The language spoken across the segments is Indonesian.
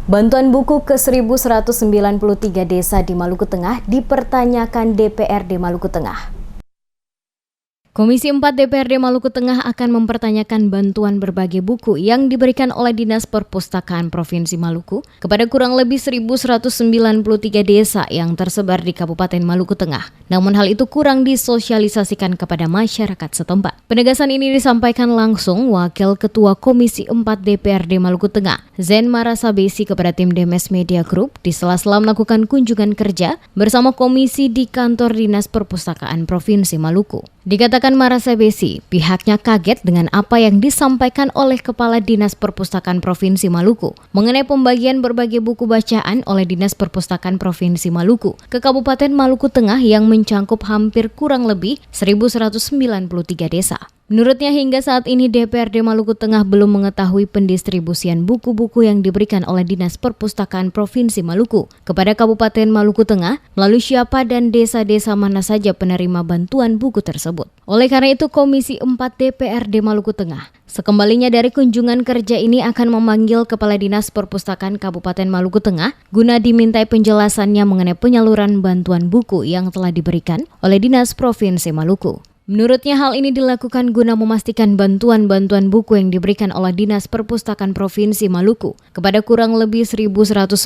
Bantuan buku ke 1.193 desa di Maluku Tengah dipertanyakan DPRD Maluku Tengah. Komisi 4 DPRD Maluku Tengah akan mempertanyakan bantuan berbagai buku yang diberikan oleh Dinas Perpustakaan Provinsi Maluku kepada kurang lebih 1.193 desa yang tersebar di Kabupaten Maluku Tengah. Namun hal itu kurang disosialisasikan kepada masyarakat setempat. Penegasan ini disampaikan langsung Wakil Ketua Komisi 4 DPRD Maluku Tengah, Zen Marasabesi kepada tim Demes Media Group di sela-sela melakukan kunjungan kerja bersama komisi di kantor Dinas Perpustakaan Provinsi Maluku. Dikatakan Marasabesi, pihaknya kaget dengan apa yang disampaikan oleh Kepala Dinas Perpustakaan Provinsi Maluku mengenai pembagian berbagai buku bacaan oleh Dinas Perpustakaan Provinsi Maluku ke Kabupaten Maluku Tengah yang mencangkup hampir kurang lebih 1.193 desa. Menurutnya hingga saat ini DPRD Maluku Tengah belum mengetahui pendistribusian buku-buku yang diberikan oleh Dinas Perpustakaan Provinsi Maluku kepada Kabupaten Maluku Tengah melalui siapa dan desa-desa mana saja penerima bantuan buku tersebut. Oleh karena itu Komisi 4 DPRD Maluku Tengah sekembalinya dari kunjungan kerja ini akan memanggil Kepala Dinas Perpustakaan Kabupaten Maluku Tengah guna dimintai penjelasannya mengenai penyaluran bantuan buku yang telah diberikan oleh Dinas Provinsi Maluku. Menurutnya hal ini dilakukan guna memastikan bantuan-bantuan buku yang diberikan oleh Dinas Perpustakaan Provinsi Maluku kepada kurang lebih 1.193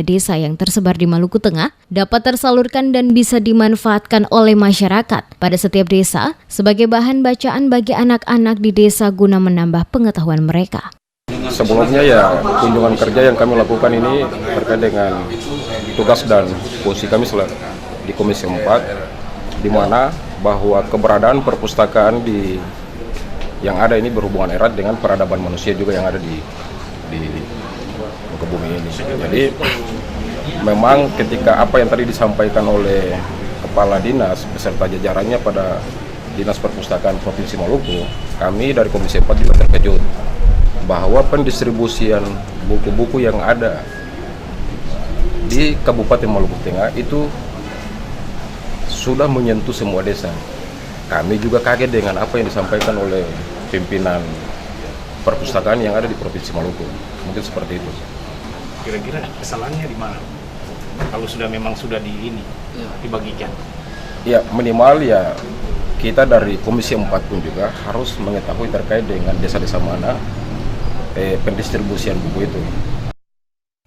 desa yang tersebar di Maluku Tengah dapat tersalurkan dan bisa dimanfaatkan oleh masyarakat pada setiap desa sebagai bahan bacaan bagi anak-anak di desa guna menambah pengetahuan mereka. Sebelumnya kunjungan kerja yang kami lakukan ini terkait dengan tugas dan fungsi kami di Komisi 4 di mana bahwa keberadaan perpustakaan yang ada ini berhubungan erat dengan peradaban manusia juga yang ada di muka bumi ini. Jadi memang ketika apa yang tadi disampaikan oleh Kepala Dinas beserta jajarannya pada Dinas Perpustakaan Provinsi Maluku, kami dari Komisi 4 juga terkejut bahwa pendistribusian buku-buku yang ada di Kabupaten Maluku Tengah itu sudah menyentuh semua desa. Kami juga kaget dengan apa yang disampaikan oleh pimpinan perpustakaan yang ada di Provinsi Maluku. Mungkin seperti itu. Kira-kira kesalahannya di mana? Kalau memang sudah dibagikan? Ya minimal kita dari Komisi 4 pun juga harus mengetahui terkait dengan desa-desa mana pendistribusian buku itu.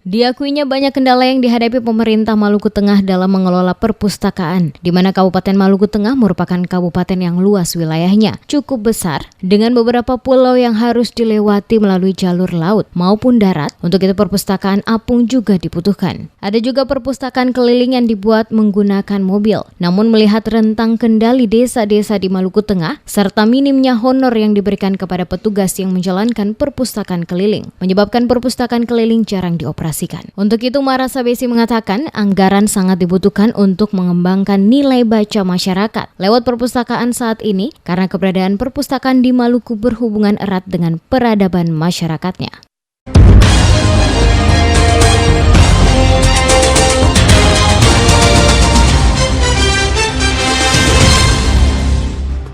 Diakuinya banyak kendala yang dihadapi pemerintah Maluku Tengah dalam mengelola perpustakaan, di mana Kabupaten Maluku Tengah merupakan kabupaten yang luas wilayahnya, cukup besar, dengan beberapa pulau yang harus dilewati melalui jalur laut maupun darat. Untuk itu perpustakaan apung juga dibutuhkan. Ada juga perpustakaan keliling yang dibuat menggunakan mobil. Namun melihat rentang kendali desa-desa di Maluku Tengah, serta minimnya honor yang diberikan kepada petugas yang menjalankan perpustakaan keliling, menyebabkan perpustakaan keliling jarang dioperasikan. Untuk itu Marasabesi mengatakan anggaran sangat dibutuhkan untuk mengembangkan nilai baca masyarakat lewat perpustakaan saat ini karena keberadaan perpustakaan di Maluku berhubungan erat dengan peradaban masyarakatnya.